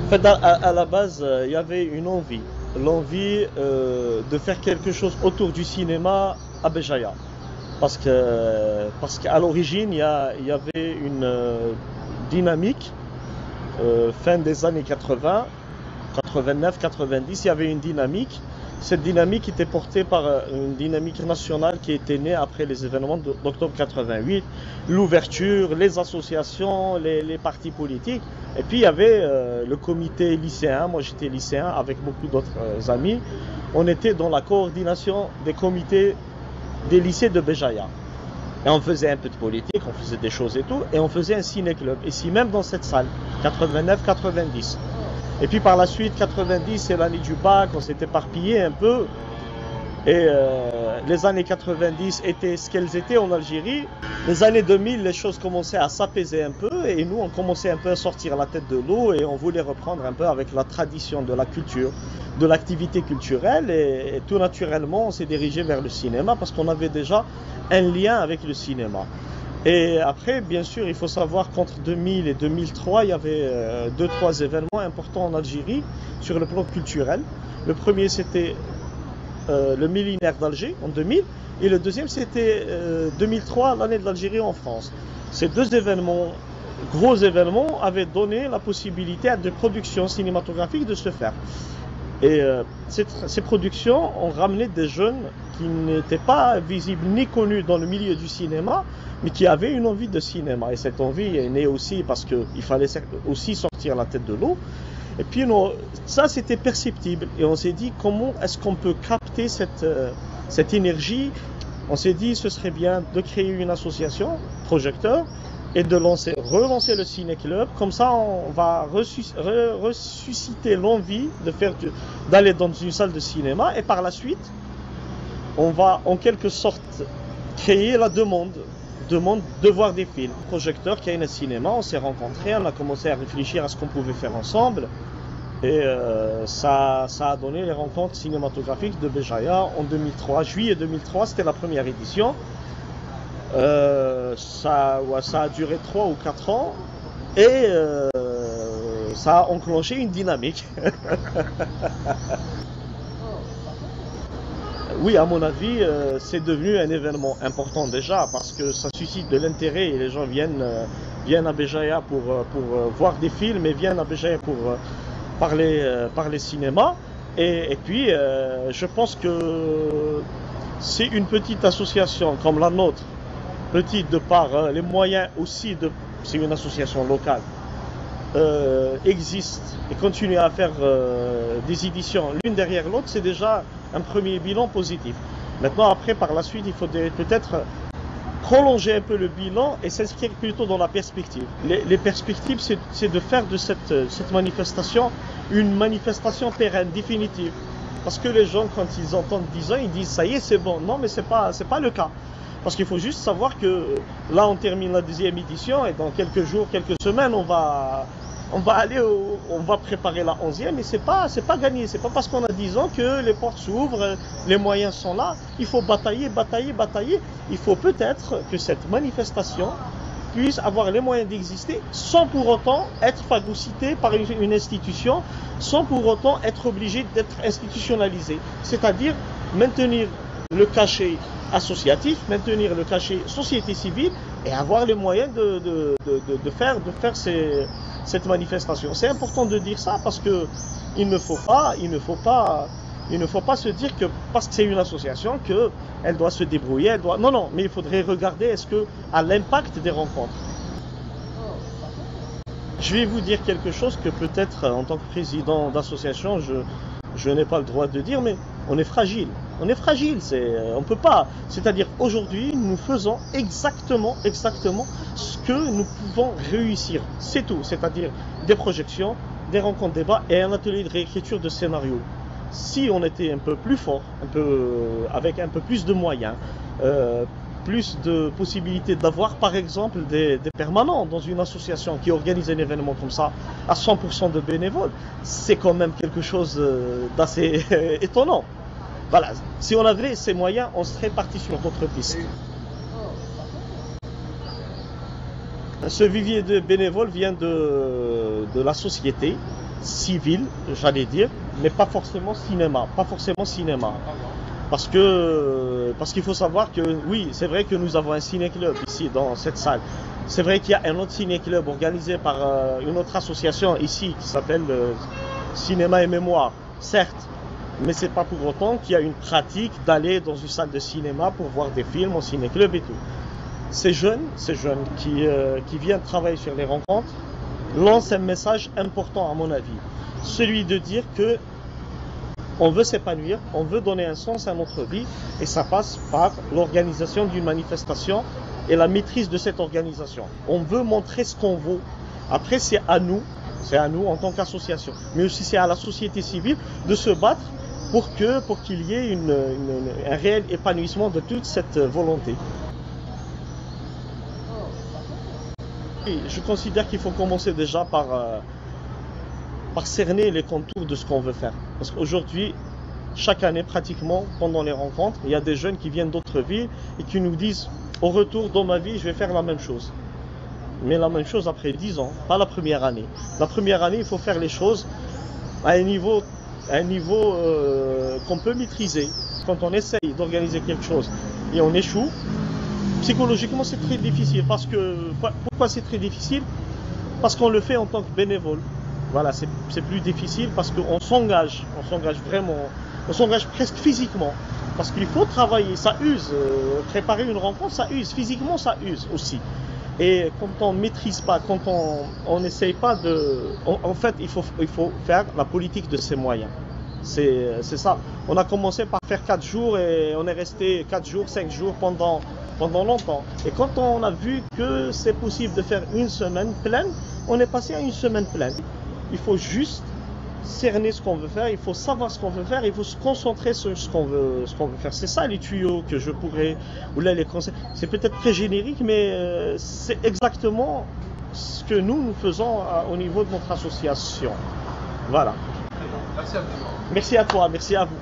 En fait, à la base, il y avait une envie, l'envie de faire quelque chose autour du cinéma à Béjaïa. Parce qu'à l'origine, il y avait une dynamique, fin des années 80, 89, 90, il y avait une dynamique. Cette dynamique était portée par une dynamique nationale qui était née après les événements d'octobre 88, l'ouverture, les associations, les partis politiques. Et puis il y avait le comité lycéen, moi j'étais lycéen avec beaucoup d'autres amis. On était dans la coordination des comités des lycées de Béjaïa. Et on faisait un peu de politique, on faisait des choses et tout, et on faisait un ciné-club, ici même dans cette salle, 89-90. Et puis par la suite, 90, c'est l'année du bac, on s'est éparpillé un peu. Et les années 90 étaient ce qu'elles étaient en Algérie. Les années 2000, les choses commençaient à s'apaiser un peu et nous, on commençait un peu à sortir la tête de l'eau et on voulait reprendre un peu avec la tradition de la culture, de l'activité culturelle et tout naturellement, on s'est dirigé vers le cinéma parce qu'on avait déjà un lien avec le cinéma. Et après, bien sûr, il faut savoir qu'entre 2000 et 2003, il y avait deux, trois événements importants en Algérie sur le plan culturel. Le premier, c'était le millénaire d'Alger en 2000 et le deuxième c'était 2003, l'année de l'Algérie en France. Ces deux événements, gros événements, avaient donné la possibilité à des productions cinématographiques de se faire. Et ces productions ont ramené des jeunes qui n'étaient pas visibles ni connus dans le milieu du cinéma, mais qui avaient une envie de cinéma. Et cette envie est née aussi parce qu'il fallait aussi sortir la tête de l'eau. Et puis ça c'était perceptible et on s'est dit comment est-ce qu'on peut capter cette énergie. On s'est dit ce serait bien de créer une association, Projecteur, et de relancer le ciné-club. Comme ça on va ressusciter l'envie d'aller dans une salle de cinéma et par la suite on va en quelque sorte créer la demande de voir des films. Projecteur qui a un cinéma, on s'est rencontrés, on a commencé à réfléchir à ce qu'on pouvait faire ensemble. Et ça a donné les rencontres cinématographiques de Béjaïa en 2003. Juillet 2003, c'était la première édition. Ça a duré 3 ou 4 ans et ça a enclenché une dynamique. Oui, à mon avis, c'est devenu un événement important déjà parce que ça suscite de l'intérêt et les gens viennent à Béjaïa pour voir des films et viennent à Béjaïa pour parler cinéma. Et puis, je pense que c'est une petite association comme la nôtre, petite de par les moyens aussi, c'est une association locale, existe et continue à faire des éditions l'une derrière l'autre, c'est déjà un premier bilan positif. Maintenant, après, par la suite, il faudrait peut-être prolonger un peu le bilan et s'inscrire plutôt dans la perspective. Les perspectives, c'est de faire de cette manifestation une manifestation pérenne, définitive. Parce que les gens, quand ils entendent 10 ans, ils disent ça y est, c'est bon. Non, mais c'est pas le cas. Parce qu'il faut juste savoir que là, on termine la deuxième édition et dans quelques jours, quelques semaines, on va préparer la 11e et c'est pas gagné. C'est pas parce qu'on a 10 ans que les portes s'ouvrent, les moyens sont là. Il faut batailler. Il faut peut-être que cette manifestation puisse avoir les moyens d'exister sans pour autant être phagocytée par une institution, sans pour autant être obligée d'être institutionnalisée. C'est-à-dire maintenir le cachet associatif, maintenir le cachet société civile et avoir les moyens de faire cette manifestation. C'est important de dire ça parce que il ne faut pas se dire que parce que c'est une association qu'elle doit se débrouiller, non, mais il faudrait regarder à l'impact des rencontres. Je vais vous dire quelque chose que peut-être en tant que président d'association, je n'ai pas le droit de dire, mais on est fragile. On est fragile, on peut pas. C'est-à-dire aujourd'hui, nous faisons exactement ce que nous pouvons réussir. C'est tout. C'est-à-dire des projections, des rencontres débats et un atelier de réécriture de scénarios. Si on était un peu plus fort, avec un peu plus de moyens, plus de possibilités d'avoir par exemple des permanents dans une association qui organise un événement comme ça à 100% de bénévoles, c'est quand même quelque chose d'assez étonnant. Voilà, si on avait ces moyens, on serait parti sur d'autres pistes. Ce vivier de bénévoles vient de la société. civile, j'allais dire, mais pas forcément cinéma. Pas forcément cinéma. Parce qu'il faut savoir que, oui, c'est vrai que nous avons un ciné-club ici, dans cette salle. C'est vrai qu'il y a un autre ciné-club organisé par une autre association ici, qui s'appelle Cinéma et Mémoire, certes. Mais c'est pas pour autant qu'il y a une pratique d'aller dans une salle de cinéma pour voir des films au ciné-club et tout. Ces jeunes qui viennent travailler sur les rencontres lancent un message important à mon avis. Celui de dire que on veut s'épanouir, on veut donner un sens à notre vie et ça passe par l'organisation d'une manifestation et la maîtrise de cette organisation. On veut montrer ce qu'on vaut. Après, c'est à nous en tant qu'association, mais aussi c'est à la société civile de se battre pour qu'il y ait un réel épanouissement de toute cette volonté. Je considère qu'il faut commencer déjà par cerner les contours de ce qu'on veut faire. Parce qu'aujourd'hui, chaque année pratiquement, pendant les rencontres, il y a des jeunes qui viennent d'autres villes et qui nous disent « Au retour dans ma vie, je vais faire la même chose ». Mais la même chose après 10 ans, pas la première année. La première année, il faut faire les choses à un niveau qu'on peut maîtriser. Quand on essaye d'organiser quelque chose et on échoue, psychologiquement c'est très difficile. Pourquoi c'est très difficile? Parce qu'on le fait en tant que bénévole. Voilà, c'est plus difficile parce qu'on s'engage vraiment, on s'engage presque physiquement. Parce qu'il faut travailler, ça use. Préparer une rencontre, ça use. Physiquement, ça use aussi. Et quand on ne maîtrise pas, quand on n'essaye pas de... En fait, il faut faire la politique de ses moyens. C'est ça. On a commencé par faire 4 jours et on est resté 4 jours, 5 jours pendant longtemps. Et quand on a vu que c'est possible de faire une semaine pleine, on est passé à une semaine pleine. Il faut juste cerner ce qu'on veut faire, il faut savoir ce qu'on veut faire, il faut se concentrer sur ce qu'on veut faire. C'est ça les tuyaux que je pourrais, ou là les conseils. C'est peut-être très générique, mais c'est exactement ce que nous faisons au niveau de notre association. Voilà. Merci à vous. Merci à toi, merci à vous.